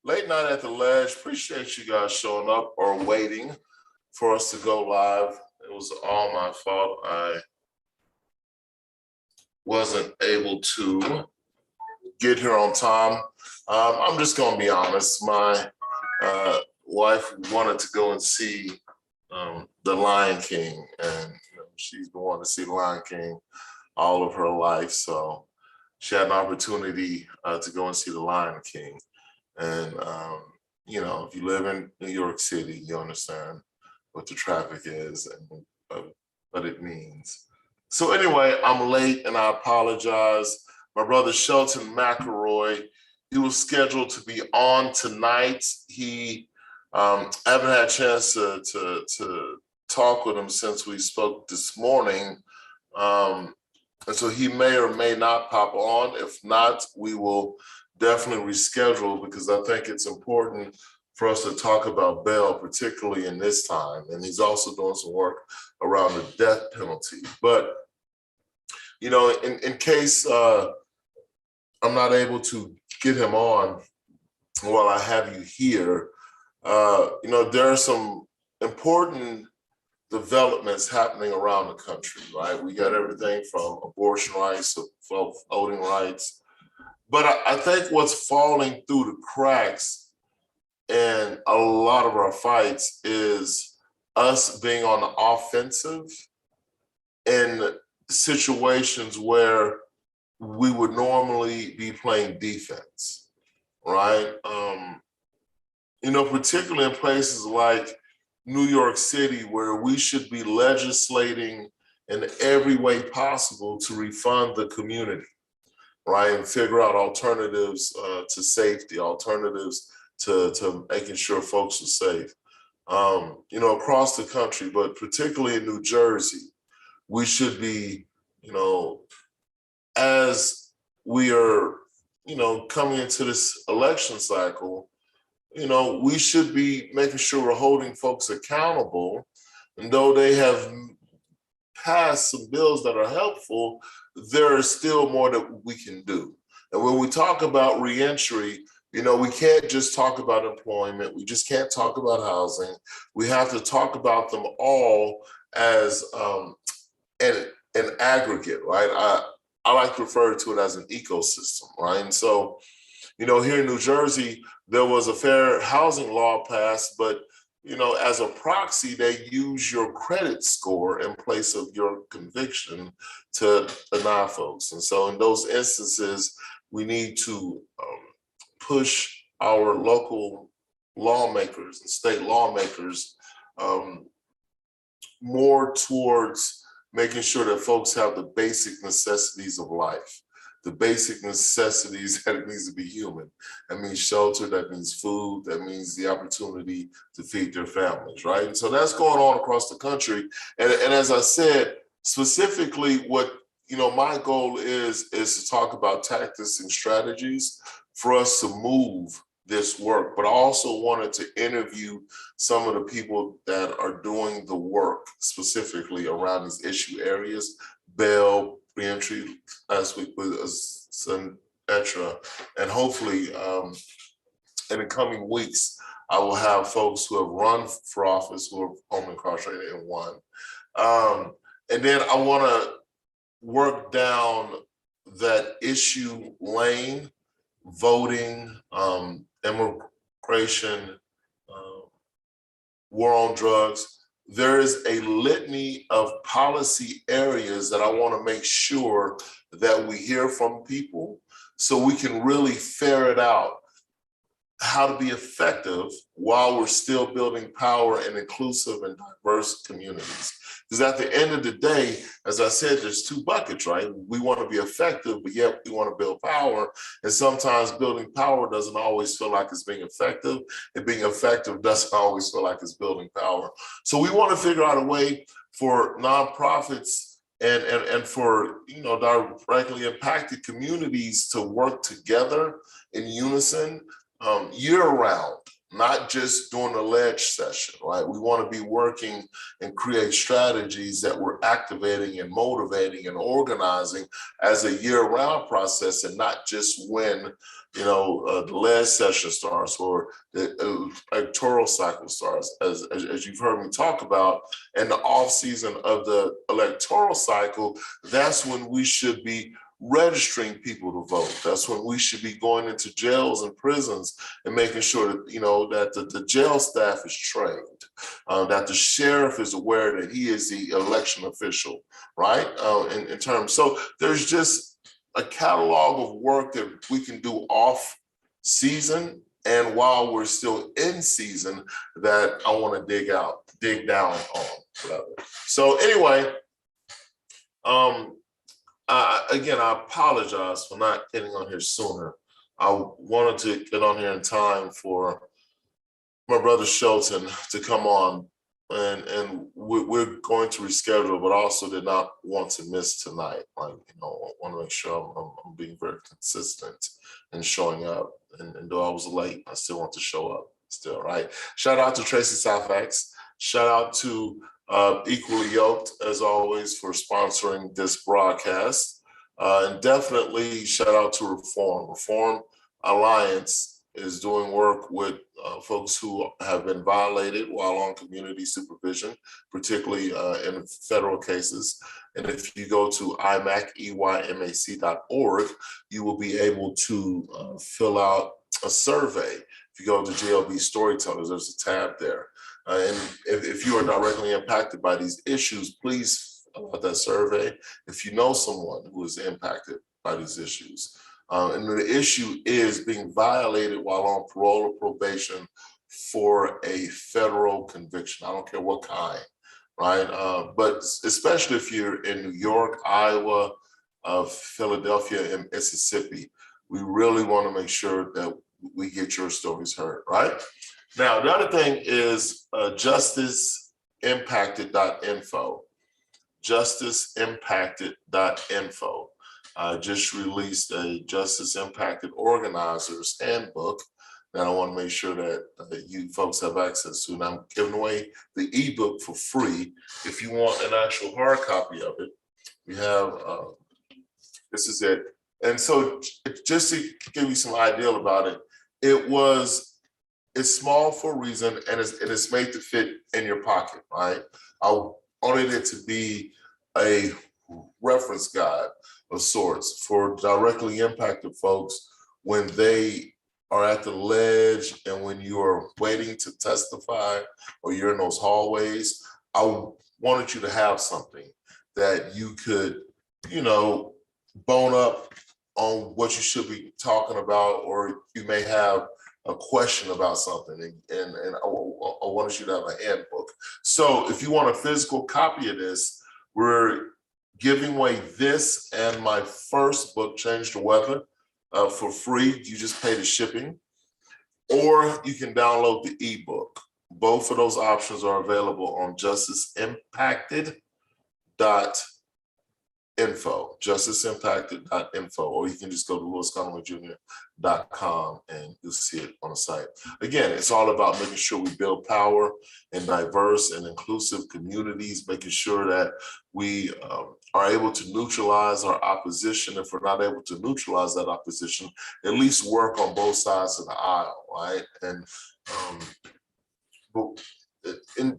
Late night at the Ledge. Appreciate you guys showing up or waiting for us to go live. It was all my fault. I wasn't able to get here on time. I'm just going to be honest. My wife wanted to go and see The Lion King, and she's been wanting to see The Lion King all of her life. So she had an opportunity to go and see The Lion King. And, if you live in New York City, you understand what the traffic is and what it means. So anyway, I'm late and I apologize. My brother Shelton McElroy, he was scheduled to be on tonight. I haven't had a chance to talk with him since we spoke this morning. And so he may or may not pop on. If not, we will definitely reschedule, because I think it's important for us to talk about bail, particularly in this time. And he's also doing some work around the death penalty. But, in case I'm not able to get him on while I have you here, there are some important developments happening around the country, right? We got everything from abortion rights to voting rights. But I think what's falling through the cracks in a lot of our fights is us being on the offensive in situations where we would normally be playing defense, right? Particularly in places like New York City, where we should be legislating in every way possible to refund the community, right? And figure out alternatives to safety, alternatives to making sure folks are safe. Across the country, but particularly in New Jersey, we should be, as we are, coming into this election cycle, we should be making sure we're holding folks accountable. And though they have passed some bills that are helpful, there is still more that we can do. And when we talk about reentry, we can't just talk about employment. We just can't talk about housing. We have to talk about them all as an aggregate, right? I like to refer to it as an ecosystem, right? And so, here in New Jersey, there was a fair housing law passed, but as a proxy, they use your credit score in place of your conviction to deny folks. And so in those instances, we need to push our local lawmakers and state lawmakers more towards making sure that folks have the basic necessities of life. The basic necessities that it means to be human. That means shelter, that means food, that means the opportunity to feed their families, right? And so that's going on across the country. And as I said, specifically what, my goal is to talk about tactics and strategies for us to move this work. But I also wanted to interview some of the people that are doing the work specifically around these issue areas, bail, reentry last week with etc. And hopefully in the coming weeks, I will have folks who have run for office who are home incarcerated and won. And then I want to work down that issue lane, voting, immigration, war on drugs. There is a litany of policy areas that I want to make sure that we hear from people so we can really ferret out how to be effective while we're still building power in inclusive and diverse communities. Because at the end of the day, as I said, there's two buckets, right? We want to be effective, but yet we want to build power. And sometimes building power doesn't always feel like it's being effective, and being effective doesn't always feel like it's building power. So we want to figure out a way for nonprofits and for directly impacted communities to work together in unison year round, not just during the Lege session, right? We want to be working and create strategies that we're activating and motivating and organizing as a year-round process, and not just when, you know, the Lege session starts or the electoral cycle starts, as you've heard me talk about. In the off season of the electoral cycle, that's when we should be registering people to vote. That's when we should be going into jails and prisons and making sure that, you know, that the jail staff is trained, that the sheriff is aware that he is the election official, right? In terms, so there's just a catalog of work that we can do off season and while we're still in season that I want to dig down on. Whatever. So anyway, again, I apologize for not getting on here sooner. I wanted to get on here in time for my brother Shelton to come on, and we're going to reschedule, but also did not want to miss tonight. Like, you know, I want to make sure I'm being very consistent and showing up. And though I was late, I still want to show up still, right? Shout out to Tracy Southfax. Shout out to Equally Yoked, as always, for sponsoring this broadcast. And definitely shout out to Reform. Reform Alliance is doing work with folks who have been violated while on community supervision, particularly in federal cases. And if you go to eymac.org, you will be able to fill out a survey. If you go to GLB Storytellers, there's a tab there. And if you are directly impacted by these issues, please fill out that survey. If you know someone who is impacted by these issues. And the issue is being violated while on parole or probation for a federal conviction. I don't care what kind, right? But especially if you're in New York, Iowa, Philadelphia, and Mississippi, we really want to make sure that we get your stories heard, right? Now, the other thing is justiceimpacted.info. Justiceimpacted.info. I just released a Justice Impacted Organizers Handbook that I want to make sure that you folks have access to. And I'm giving away the ebook for free. If you want an actual hard copy of it, we have, this is it. And so just to give you some idea about it, it's small for a reason, and it's made to fit in your pocket, right? I wanted it to be a reference guide of sorts for directly impacted folks when they are at the ledge and when you are waiting to testify or you're in those hallways. I wanted you to have something that you could, you know, bone up on what you should be talking about, or you may have a question about something, and I wanted you to have a handbook. So if you want a physical copy of this, we're giving away this and my first book, Change the Weather, for free. You just pay the shipping, or you can download the ebook. Both of those options are available on justiceimpacted.info, justiceimpacted.info, or you can just go to lewisconwayjr.com and you'll see it on the site. Again, it's all about making sure we build power in diverse and inclusive communities, making sure that we are able to neutralize our opposition. If we're not able to neutralize that opposition, at least work on both sides of the aisle, right? And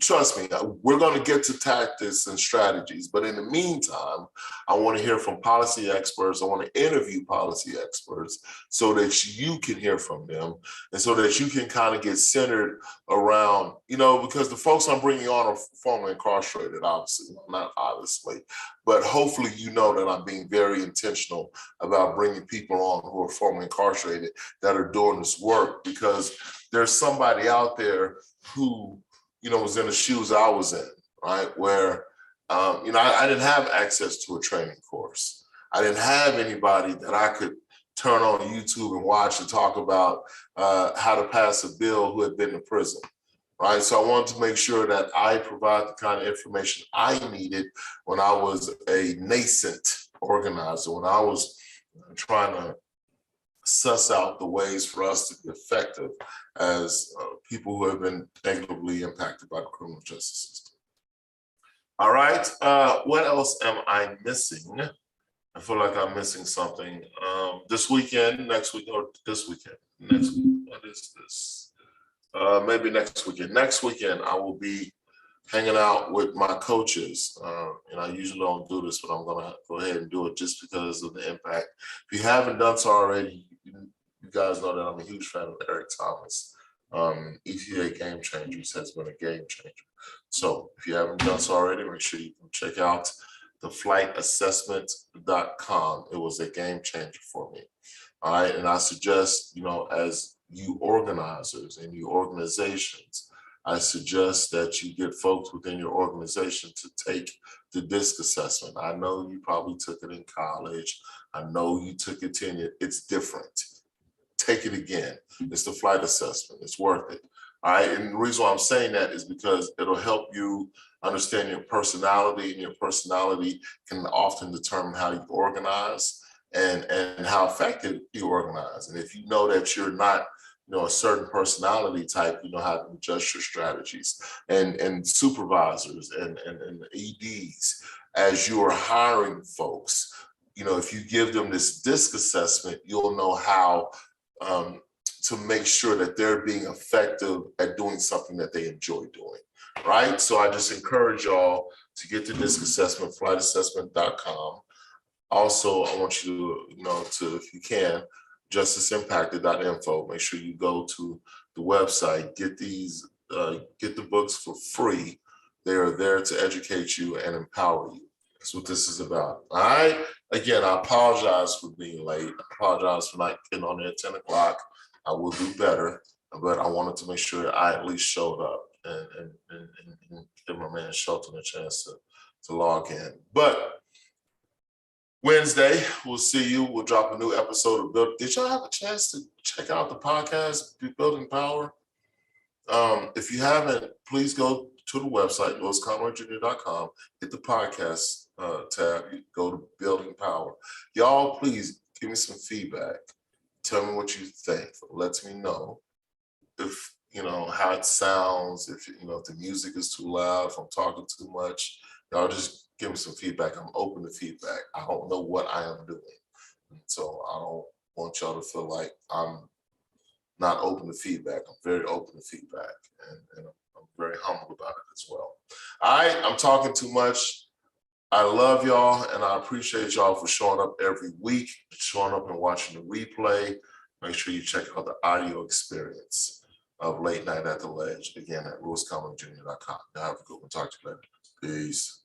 trust me, we're going to get to tactics and strategies, but in the meantime, I want to hear from policy experts. I want to interview policy experts so that you can hear from them and so that you can kind of get centered around, you know, because the folks I'm bringing on are formerly incarcerated, obviously, not obviously, but hopefully you know that I'm being very intentional about bringing people on who are formerly incarcerated that are doing this work, because there's somebody out there who, you know, was in the shoes I was in, right? Where, you know, I didn't have access to a training course. I didn't have anybody that I could turn on YouTube and watch and talk about how to pass a bill who had been in prison, right? So I wanted to make sure that I provide the kind of information I needed when I was a nascent organizer, when I was trying to suss out the ways for us to be effective as people who have been negatively impacted by the criminal justice system. All right, what else am I missing? I feel like I'm missing something. This weekend, next week, or this weekend, next week, what is this? Maybe next weekend. Next weekend, I will be hanging out with my coaches. And I usually don't do this, but I'm gonna go ahead and do it just because of the impact. If you haven't done so already, you guys know that I'm a huge fan of Eric Thomas. ETA Game Changers has been a game changer. So if you haven't done so already, make sure you can check out theflightassessment.com. It was a game changer for me. All right, and I suggest, as you organizers and you organizations, I suggest that you get folks within your organization to take the DISC assessment. I know you probably took it in college. I know you took it 10 years. It's different. Take it again. It's the flight assessment. It's worth it. All right. And the reason why I'm saying that is because it'll help you understand your personality, and your personality can often determine how you organize and how effective you organize. And if you know that you're not a certain personality type, you know how to adjust your strategies. And supervisors and EDs, as you are hiring folks, if you give them this DISC assessment, you'll know how to make sure that they're being effective at doing something that they enjoy doing, right? So I just encourage y'all to get the DISC assessment, flightassessment.com. Also, I want you to, if you can, justiceimpacted.info. Make sure you go to the website, get the books for free. They are there to educate you and empower you. That's what this is about. All right. Again, I apologize for being late. I apologize for not getting on there at 10 o'clock. I will do better, but I wanted to make sure I at least showed up and give my man Shelton a chance to log in. But Wednesday, we'll see you. We'll drop a new episode of Build. Did y'all have a chance to check out the podcast, Building Power? If you haven't, please go to the website, LewisConwayJr.com, hit the podcast tab, you go to Building Power. Y'all, please give me some feedback. Tell me what you think. Let me know if, how it sounds, if the music is too loud, if I'm talking too much. Y'all just give me some feedback. I'm open to feedback. I don't know what I am doing. So I don't want y'all to feel like I'm not open to feedback. I'm very open to feedback, and I'm very humble about it as well. All right, I'm talking too much. I love y'all, and I appreciate y'all for showing up every week, showing up and watching the replay. Make sure you check out the audio experience of Late Night at the Ledge, again, at lewisconwayjr.com. Have a good one. Talk to you later. Peace.